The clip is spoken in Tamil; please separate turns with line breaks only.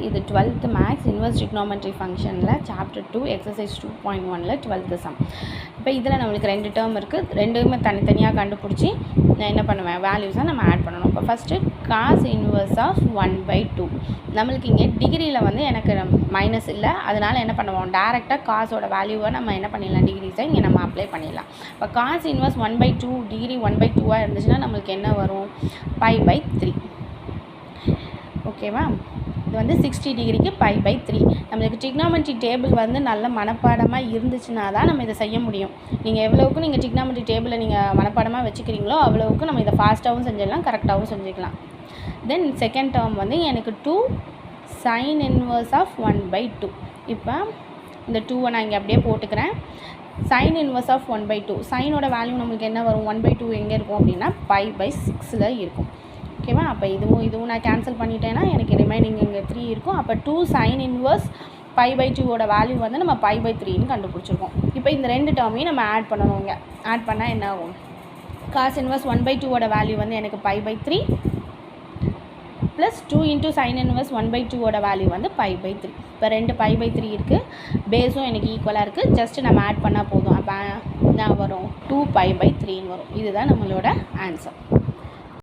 இது 12th மேக்ஸ் இன்வெர்ஸ் ட்ரிக்னாமெட்ரி ஃபங்க்ஷனில் சாப்டர் 2 எக்ஸசைஸ் 2.1ல் 12th சம். இப்போ இதில் நம்மளுக்கு 2 டேர்ம் இருக்குது. ரெண்டுமே தனித்தனியாக கண்டுபிடிச்சி நான் என்ன பண்ணுவேன், வேல்யூஸை நம்ம ஆட் பண்ணணும். இப்போ ஃபஸ்ட்டு காஸ் இன்வெர்ஸ் ஆஃப் 1/2. நம்மளுக்கு இங்கே டிகிரியில் வந்து எனக்கு மைனஸ் இல்லை, அதனால் என்ன பண்ணுவோம், டேரெக்டாக காசோட வேல்யூவை நம்ம என்ன பண்ணிடலாம், டிகிரிஸை இங்கே நம்ம அப்ளை பண்ணிடலாம். இப்போ காஸ் இன்வெர்ஸ் 1/2 டிகிரி 1/2 இருந்துச்சுன்னா நம்மளுக்கு என்ன வரும், π/3. ஓகேவா? இது வந்து 60 டிகிரிக்கு π/3. நம்மளுக்கு ட்ரிக்னாமெட்ரி டேபிள் வந்து நல்ல மனப்பாடமாக இருந்துச்சுன்னா தான் நம்ம இதை செய்ய முடியும். நீங்கள் எவ்வளோவுக்கு நீங்கள் ட்ரிக்னாமெட்ரி டேபிளை நீங்கள் மனப்பாடமாக வச்சுக்கிறீங்களோ அவ்வளோவுக்கு நம்ம இதை ஃபாஸ்ட்டாகவும் செஞ்சிடலாம், கரெக்டாகவும் செஞ்சுக்கலாம். தென் செகண்ட் டேர்ம் வந்து எனக்கு 2 sin இன்வர்ஸ் ஆஃப் 1/2. இப்போ இந்த 2வை நான் இங்கே அப்படியே போட்டுக்கிறேன். sin இன்வர்ஸ் ஆஃப் 1/2, சைனோட வேல்யூ நம்மளுக்கு என்ன வரும், 1/2 எங்கே இருக்கும் அப்படின்னா π/6 இருக்கும். ஓகேவா? அப்போ இதுவும் நான் கேன்சல் பண்ணிட்டேன்னா எனக்கு ரிமைனிங் இங்கே 3 இருக்கும். அப்போ 2 sin இன்வர்ஸ் π/2 வேல்யூ வந்து நம்ம π/3ன்னு கண்டுபிடிச்சிருக்கோம். இப்போ இந்த ரெண்டு டேர்மையும் நம்ம ஆட் பண்ணணும். இங்கே ஆட் பண்ணால் என்ன ஆகும், காஸ் இன்வர்ஸ் 1/2 வேல்யூ வந்து எனக்கு π/3 ப்ளஸ் 2 × sin இன்வர்ஸ் 1/2 வேல்யூ வந்து π/3. இப்போ 2 π/3 இருக்குது, பேஸும் எனக்கு ஈக்குவலாக இருக்குது. ஜஸ்ட்டு நம்ம ஆட் பண்ணால் போதும். அப்போ என்ன வரும், 2 π/3ன்னு வரும். இதுதான் நம்மளோட ஆன்சர்.